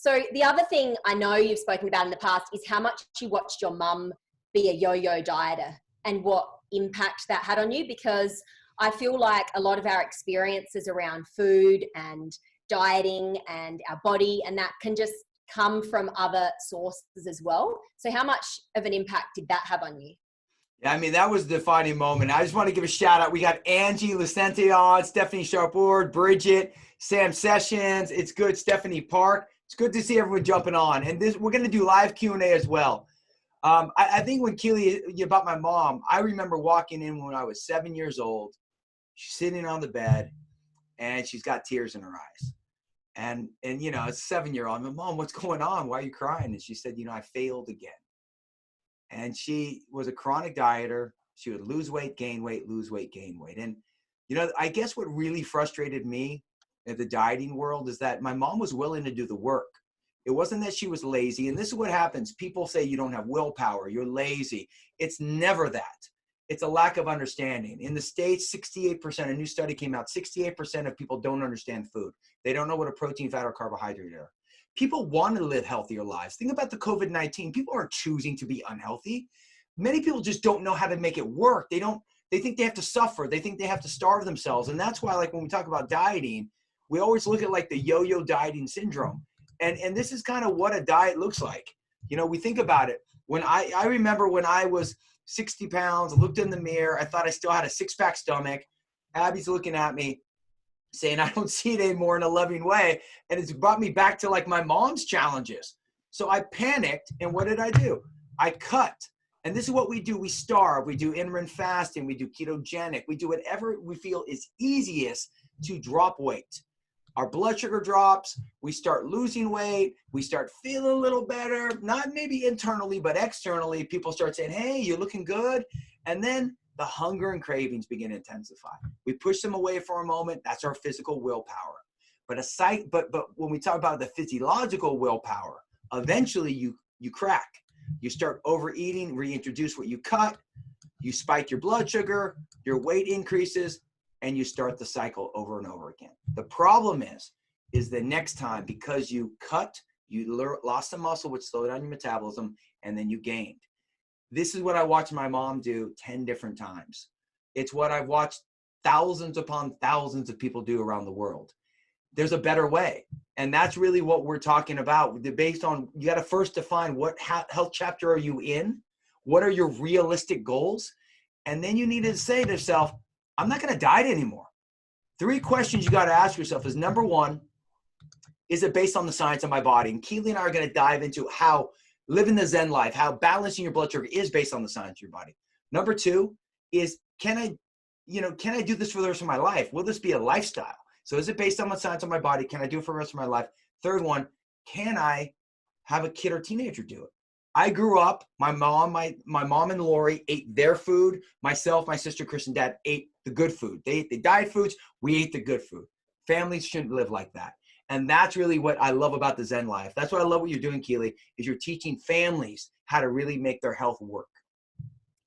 So the other thing I know you've spoken about in the past is how much you watched your mum be a yo-yo dieter and what impact that had on you, because I feel like a lot of our experiences around food and dieting and our body and that can just come from other sources as well. So how much of an impact did that have on you? Yeah, I mean, that was a defining moment. I just want to give a shout out. We got Angie Lucente on, Stephanie Sharpord, Bridget, Sam Sessions. It's good, Stephanie Park. It's good to see everyone jumping on. And this, we're going to do live Q&A as well. I think when Keely, about my mom, I remember walking in when I was 7 years old. She's sitting on the bed and she's got tears in her eyes. And you know, it's a 7-year-old. I'm like, Mom, what's going on? Why are you crying? And she said, you know, I failed again. And she was a chronic dieter. She would lose weight, gain weight, lose weight, gain weight. And, you know, I guess what really frustrated me in the dieting world is that my mom was willing to do the work. It wasn't that she was lazy. And this is what happens. People say you don't have willpower, you're lazy. It's never that. It's a lack of understanding. In the States, 68%, a new study came out, 68% of people don't understand food. They don't know what a protein, fat, or carbohydrate are. People want to live healthier lives. Think about the COVID-19. People aren't choosing to be unhealthy. Many people just don't know how to make it work. They think they have to suffer. They think they have to starve themselves. And that's why, like, when we talk about dieting, we always look at like the yo-yo dieting syndrome. And this is kind of what a diet looks like. You know, we think about it. When I remember when I was 60 pounds, I looked in the mirror, I thought I still had a six-pack stomach. Abby's looking at me saying, I don't see it anymore in a loving way. And it's brought me back to like my mom's challenges. So I panicked. And what did I do? I cut. And this is what we do. We starve. We do intermittent fasting. We do ketogenic. We do whatever we feel is easiest to drop weight. Our blood sugar drops. We start losing weight. We start feeling a little better, not maybe internally, but externally. People start saying, hey, you're looking good. And then the hunger and cravings begin to intensify. We push them away for a moment. That's our physical willpower. But when we talk about the physiological willpower, eventually you crack. You start overeating, reintroduce what you cut. You spike your blood sugar, your weight increases, and you start the cycle over and over again. The problem is the next time, because you cut, you lost some muscle, which slowed down your metabolism, and then you gained. This is what I watched my mom do 10 different times. It's what I've watched thousands upon thousands of people do around the world. There's a better way. And that's really what we're talking about. Based on, you got to first define what health chapter are you in? What are your realistic goals? And then you need to say to yourself, I'm not going to diet anymore. 3 questions you got to ask yourself is, number one, is it based on the science of my body? And Keely and I are going to dive into how living the Zen life, how balancing your blood sugar is based on the science of your body. Number 2 is, can I do this for the rest of my life? Will this be a lifestyle? So is it based on the science of my body? Can I do it for the rest of my life? Third one, can I have a kid or teenager do it? I grew up, my mom and Lori ate their food. Myself, my sister, Chris, and Dad ate the good food. They ate the diet foods. We ate the good food. Families shouldn't live like that. And that's really what I love about the Zen life. That's what I love what you're doing, Keely, is you're teaching families how to really make their health work.